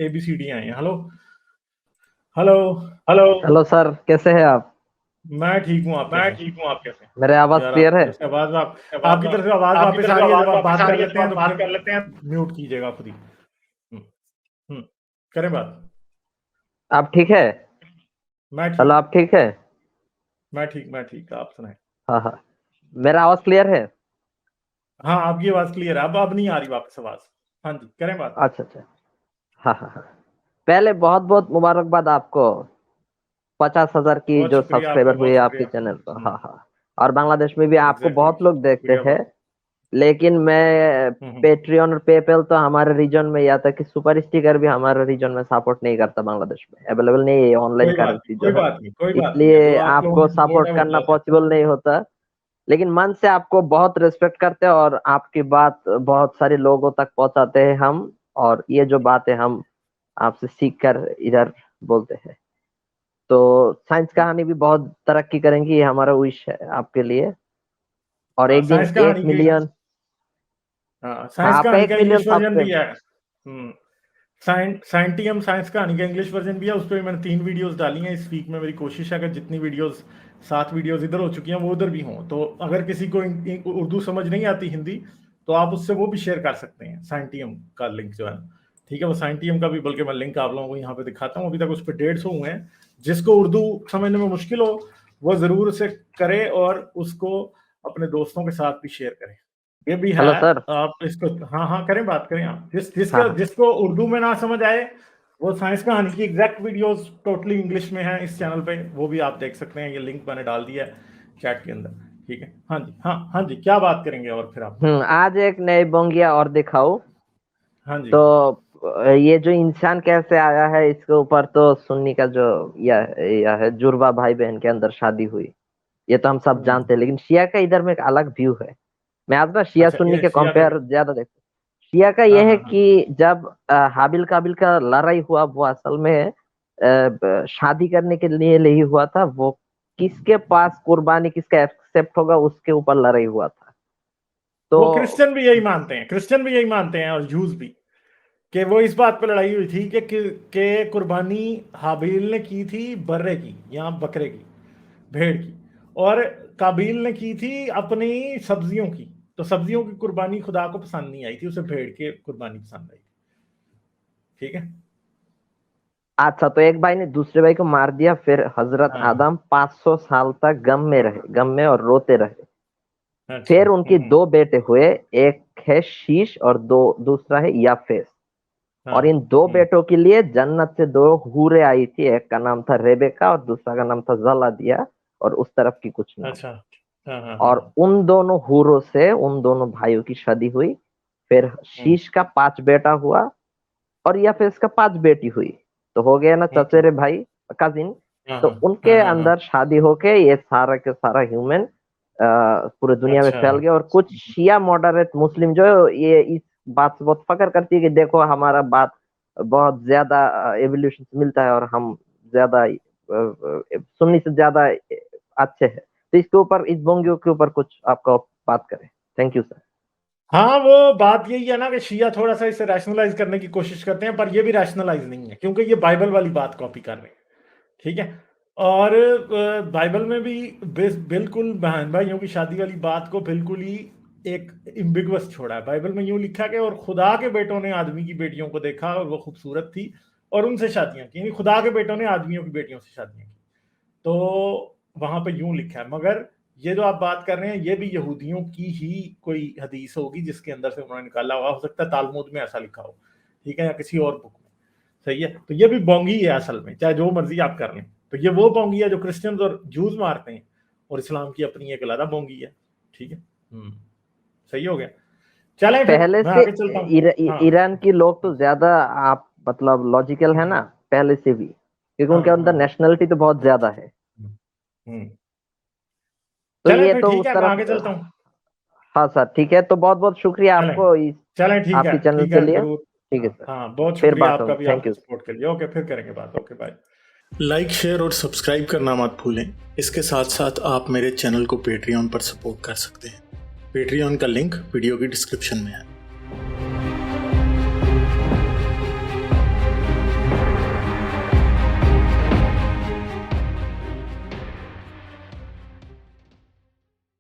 ABCD आए हैं। Hello hello hello. Hello sir, कैसे हैं आप? मैं ठीक हूँ, आप मैं कैसे? ठीक हूँ, आप कैसे? मेरे आवाज यार क्लियर आपकी है? तरफ से आवाज आवाज आपकी तरफ आप से आवाज आपकी वापस तरफ आ से रही है। जब आवाज आप वापस बात आ कर रही है, लेते जब हैं आप तो बात फिर कर लेते हैं। म्यूट कीजिएगा खुद ही। हम्म, करें बात। आप ठीक है? मैं हेलो, ठीक आप ठीक है? मैं ठीक आप सुनाए। हाँ हाँ, मेरा आवाज क्लियर है? हाँ, आपकी आवाज क्लियर है। अब नहीं आ रही वापस आवाज। हाँ जी, करें बात। अच्छा अच्छा। हाँ हाँ हाँ। पहले बहुत बहुत मुबारकबाद आपको। 50,000 की बहुत जो शुक्रिया आपका, सब्सक्राइबर हुए बहुत आपके शुक्रिया। चैनल पर। हाँ हाँ। और बांग्लादेश में भी आपको एग्जैक्टली, बहुत लोग देखते शुक्रिया हैं। बहुत। लेकिन मैं हम्म। पेट्रियन और पेपल तो हमारे रीजन में, या तक कि सुपर स्टिकर भी हमारे रीजन में सपोर्ट नहीं करता। बांग्लादेश में अवेलेबल नहीं है ऑनलाइन कोई बात नहीं, करेंसी जो कोई है। बात नहीं, कोई बात नहीं है। जो इसलिए आप लोगों आपको की सपोर्ट सपोर्ट है वो करना बहुत है। पॉसिबल नहीं होता। लेकिन मन से आपको बहुत रिस्पेक्ट करते हैं और आपकी बात बहुत सारे लोगों तक पहुंचाते हैं हम। और ये जो बात है हम आपसे सीख कर इधर बोलते हैं। तो साइंस कहानी भी बहुत तरक्की करेंगी, ये हमारा विश है आपके लिए। और हाँ, एक दिन साइंस एक कहानी की। मिलियन। हाँ, हाँ, साइंस आपका कहानी का 1 मिलियन इंग्लिश वर्जन भी सब्सक्राइब। है। साइंटियम साइंस कहानी का इंग्लिश वर्जन भी है। उस पर मैंने 3 वीडियोस डाली हैं इस वीक में। मेरी कोशिश है कि जितनी वीडियोस 7 वीडियोस इधर हो चुकी हैं वो उधर भी हों। तो अगर किसी को उर्दू समझ नहीं आती, हिंदी, तो आप उससे वो भी शेयर कर सकते हैं। साइंटियम का लिंक जो है, ठीक है, वो साइंटियम का भी, बल्कि मैं लिंक आप लोगों को यहाँ पे दिखाता हूँ। अभी तक उस पर 150 हुए हैं। जिसको उर्दू समझने में मुश्किल हो वो जरूर उसे करे और उसको अपने दोस्तों के साथ भी शेयर करें। ये भी है। Hello sir. आप इसको, हाँ हाँ, करें बात करें आप। हाँ हाँ। जिसको उर्दू में ना समझ आए, वो साइंस कहानी की एग्जैक्ट वीडियोस टोटली इंग्लिश में है इस चैनल पे, वो भी आप देख सकते हैं। ये लिंक मैंने डाल दिया है चैट के अंदर। ठीक है, हाँ जी, हाँ हाँ जी, क्या बात करेंगे और फिर आप? आज एक नई बोंगिया और दिखाओ। हाँ जी। तो ये जो इंसान कैसे आया है इसके ऊपर तो सुन्नी का जो यह है, जुड़वा भाई बहन के अंदर शादी हुई, ये तो हम सब हम्म। जानते हैं। लेकिन शिया का इधर में एक अलग व्यू है। मैं आज ना शिया अच्छा, सुन्नी ये के शिया के। कंपेयर ज्यादा देखता हूँ। शिया का हाँ यह है हाँ हाँ। कि जब हाबिल काबिल का लड़ाई हुआ, वो असल में शादी करने के लिए नहीं हुआ था। वो किसके पास कुर्बानी, किसका एक्सेप्ट होगा उसके ऊपर लड़ाई हुआ था। वो तो क्रिश्चियन भी यही मानते हैं, क्रिश्चियन भी यही मानते हैं और जूस भी, कि वो इस बात पर लड़ाई हुई थी कि कुर्बानी हाबिल ने की थी बर्रे की या बकरे की, भेड़ की, और काबिल ने की थी अपनी सब्जियों की। तो सब्जियों की कुर्बानी खुदा को पसंद नहीं आई थी, उसे भेड़ की कुर्बानी पसंद आई थी। ठीक है। अच्छा, तो एक भाई ने दूसरे भाई को मार दिया, फिर हजरत हाँ। आदम 500 साल तक गम में रहे, गम में और रोते रहे। अच्छा। फिर उनकी दो बेटे हुए, एक है शीश और दूसरा है याफेस। हाँ। और इन दो बेटों के लिए जन्नत से दो हूरें आई थी, एक का नाम था रेबेका और दूसरा का नाम था जलादिया। और उस तरफ की कुछ नाम। अच्छा। हाँ हाँ हाँ और हाँ। उन दोनों हूरों से उन दोनों भाइयों की शादी हुई। फिर हम्म, शीश का 5 बेटा हुआ और याफेस का 5 बेटी हुई। तो हो गया ना हम्म, चचेरे भाई, कजिन। हाँ तो हाँ हाँ उनके हाँ हाँ। अंदर शादी होके ये सारा के सारा ह्यूमन पूरे दुनिया में अच्छा। फैल गया। और कुछ शिया मॉडरेट मुस्लिम जो ये इस बात से बहुत फख्र करती है कि देखो हमारा बात बहुत ज्यादा एवोल्यूशन से मिलता है और हम ज्यादा सुन्नी से ज्यादा अच्छे हैं। तो इसके ऊपर, इस बोंगियों के ऊपर कुछ आपका बात करें। Thank you sir. हाँ, वो बात यही है ना कि शिया थोड़ा सा इसे रैशनलाइज करने की कोशिश करते हैं, पर ये भी रैशनलाइज नहीं है क्योंकि ये बाइबल वाली बात कॉपी कर रहे हैं। ठीक है। और बाइबल में भी बिल्कुल बहन भाइयों की शादी वाली बात को बिल्कुल ही एक इम्बिगुअस छोड़ा है। बाइबल में यूं लिखा कि और खुदा के बेटों ने आदमी की बेटियों को देखा और वो खूबसूरत थी और उनसे शादियां की, यानी खुदा के बेटों ने आदमियों की बेटियों से शादियां की। तो वहां पे यूं लिखा है। मगर ये जो आप बात कर रहे हैं ये भी यहूदियों की ही कोई हदीस होगी जिसके अंदर से उन्होंने निकाला हुआ, हो सकता है तालमुद में ऐसा लिखा हो, ठीक है, या किसी और बुक में। सही है। तो ये भी बोंगी है असल में, चाहे जो मर्जी आप कर लें। तो ये वो बोंगी है जो क्रिश्चियंस और जूस मारते हैं, और इस्लाम की अपनी एक अलग बोंगी है। ठीक है। सही हो गया। चलें फिर पहले मैं से आगे चलता हूँ। हाँ ईरान की लोग तो ज्यादा, आप मतलब लॉजिकल है हम्म, ना, पहले से भी, क्योंकि हाँ उनके अंदर हाँ नेशनलिटी तो बहुत ज्यादा है। हम्म। तो चलें ये फिर, तो ठीक उस है, मैं तरफ। आगे चलता हूँ। हाँ सर, ठीक है। तो बहुत बहुत शुक्रिया चलें आपको इस चलें, ठीक है, आपके चैनल ठीक के है, लिए। जरूर। ठीक है हाँ सर। हाँ, बहुत फिर शुक्रिया बात आपका होगी। भी, थैंक आपकी यू। सपोर्ट के लिए। ओके, फिर करेंगे बात। Okay, bye. लाइक, शेयर और सब्सक्राइब करना मत भूलें। इसके साथ साथ आप मेरे चैनल को पेट्रियन पर सपोर्ट कर सकते हैं। पेट्रियन का लिंक वीडियो की डिस्क्रिप्शन में है।